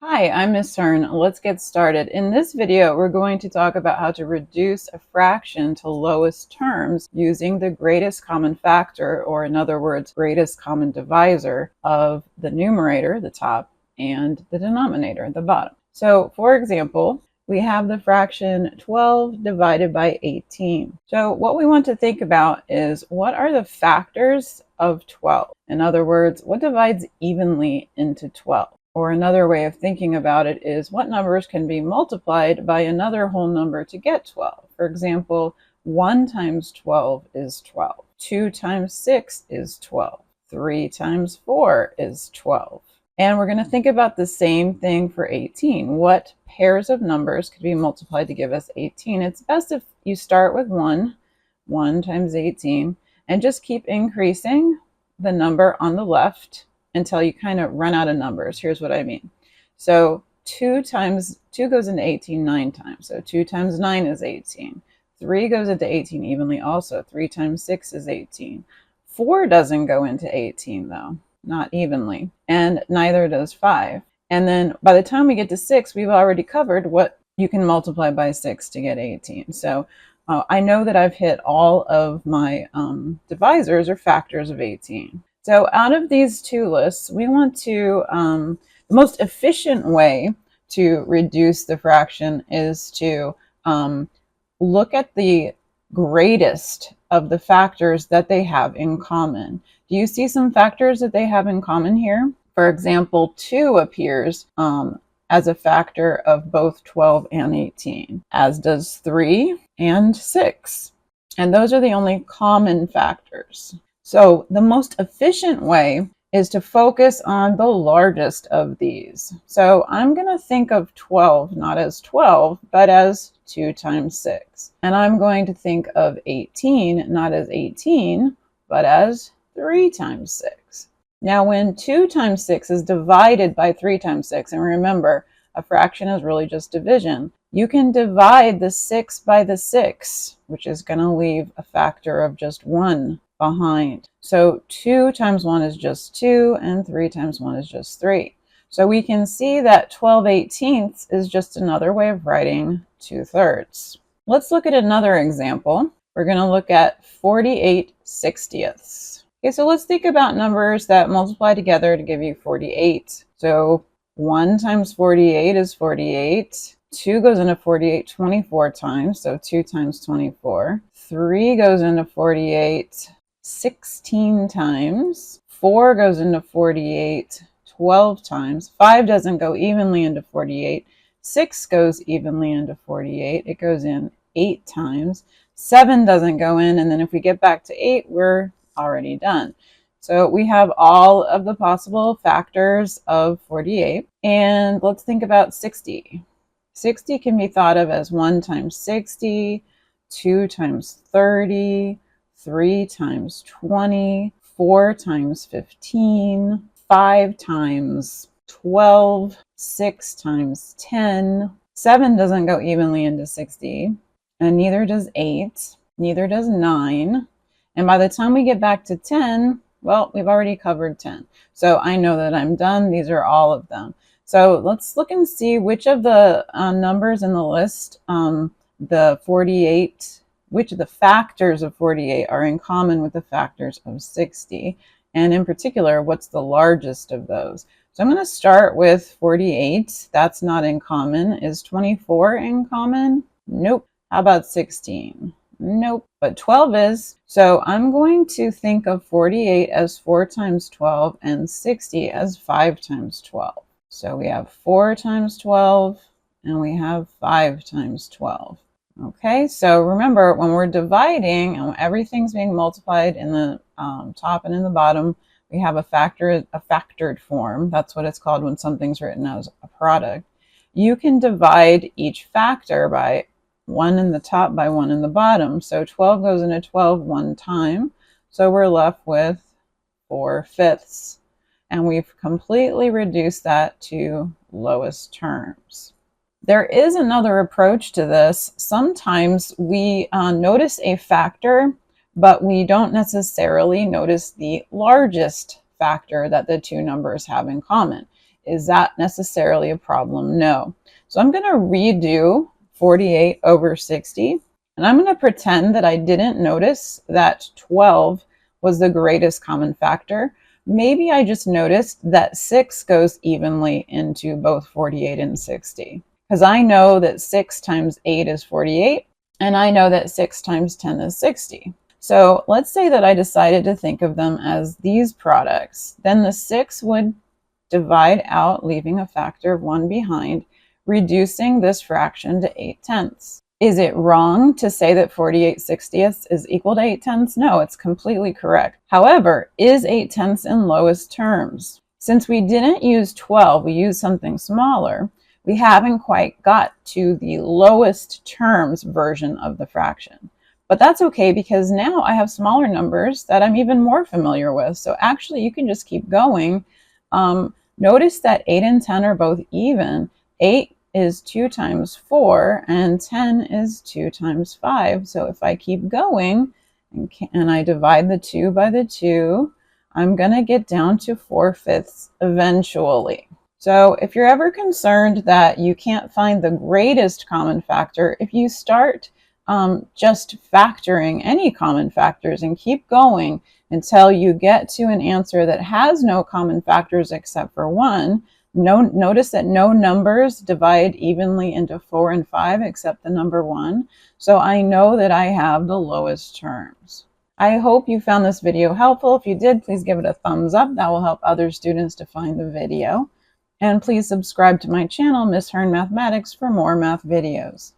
Hi, I'm Miss Hearn. Let's get started. In this video, we're going to talk about how to reduce a fraction to lowest terms using the greatest common factor, or in other words, greatest common divisor of the numerator, the top, and the denominator, the bottom. So, for example, we have the fraction 12 divided by 18. So what we want to think about is, what are the factors of 12? In other words, what divides evenly into 12? Or another way of thinking about it is, what numbers can be multiplied by another whole number to get 12? For example, 1 times 12 is 12. 2 times 6 is 12. 3 times 4 is 12. And we're going to think about the same thing for 18. What pairs of numbers could be multiplied to give us 18? It's best if you start with 1 times 18, and just keep increasing the number on the left until you kind of run out of numbers. Here's what I mean. So 2 goes into 18 9 times. So 2 times 9 is 18. 3 goes into 18 evenly also. 3 times 6 is 18. 4 doesn't go into 18 though, not evenly. And neither does 5. And then by the time we get to 6, we've already covered what you can multiply by 6 to get 18. So I know that I've hit all of my divisors or factors of 18. So out of these two lists, we want to, the most efficient way to reduce the fraction is to look at the greatest of the factors that they have in common. Do you see some factors that they have in common here? For example, 2 appears as a factor of both 12 and 18, as does 3 and 6. And those are the only common factors. So the most efficient way is to focus on the largest of these. So I'm going to think of 12 not as 12, but as 2 times 6. And I'm going to think of 18 not as 18, but as 3 times 6. Now when 2 times 6 is divided by 3 times 6, and remember, a fraction is really just division, you can divide the 6 by the 6, which is going to leave a factor of just 1 behind. So 2 times 1 is just 2, and 3 times 1 is just 3. So we can see that 12/18 is just another way of writing 2/3. Let's look at another example. We're going to look at 48/60. Okay, so let's think about numbers that multiply together to give you 48. So 1 times 48 is 48. 2 goes into 48 24 times, so 2 times 24. 3 goes into 48 16 times. 4 goes into 48 12 times. 5 doesn't go evenly into 48. 6 goes evenly into 48. It goes in 8 times. 7 doesn't go in, and then if we get back to 8, we're already done. So we have all of the possible factors of 48. And let's think about 60. 60 can be thought of as 1 times 60, 2 times 30, 3 times 20, 4 times 15, 5 times 12, 6 times 10. 7 doesn't go evenly into 60, and neither does 8, neither does 9. And by the time we get back to 10, well, we've already covered 10. So I know that I'm done. These are all of them. So let's look and see which of the numbers in the list, the 48, which of the factors of 48 are in common with the factors of 60. And in particular, what's the largest of those? So I'm going to start with 48. That's not in common. Is 24 in common? Nope. How about 16? Nope. But 12 is. So I'm going to think of 48 as 4 times 12 and 60 as 5 times 12. So we have 4 times 12 and we have 5 times 12. Okay, so remember, when we're dividing and everything's being multiplied in the top and in the bottom, we have a factored form. That's what it's called when something's written as a product. You can divide each factor by 1 in the top by 1 in the bottom. So 12 goes into 12 one time. So we're left with 4/5. And we've completely reduced that to lowest terms. There is another approach to this. Sometimes we notice a factor, but we don't necessarily notice the largest factor that the two numbers have in common. Is that necessarily a problem? No. So I'm going to redo 48 over 60, and I'm going to pretend that I didn't notice that 12 was the greatest common factor. Maybe I just noticed that 6 goes evenly into both 48 and 60, because I know that 6 times 8 is 48, and I know that 6 times 10 is 60. So let's say that I decided to think of them as these products. Then the 6 would divide out, leaving a factor of 1 behind, reducing this fraction to 8/10. Is it wrong to say that 48/60 is equal to 8/10? No, it's completely correct. However, is 8/10 in lowest terms? Since we didn't use 12, we used something smaller, we haven't quite got to the lowest terms version of the fraction. But that's okay, because now I have smaller numbers that I'm even more familiar with. So actually, you can just keep going. Notice that 8 and 10 are both even. 8 is 2 times 4, and 10 is 2 times 5. So if I keep going and I divide the 2 by the 2, I'm going to get down to 4/5 eventually. So if you're ever concerned that you can't find the greatest common factor, if you start just factoring any common factors and keep going until you get to an answer that has no common factors except for 1. Notice that no numbers divide evenly into 4 and 5 except the number 1. So I know that I have the lowest terms. I hope you found this video helpful. If you did, please give it a thumbs up. That will help other students to find the video. And please subscribe to my channel, Miss Hearn Mathematics, for more math videos.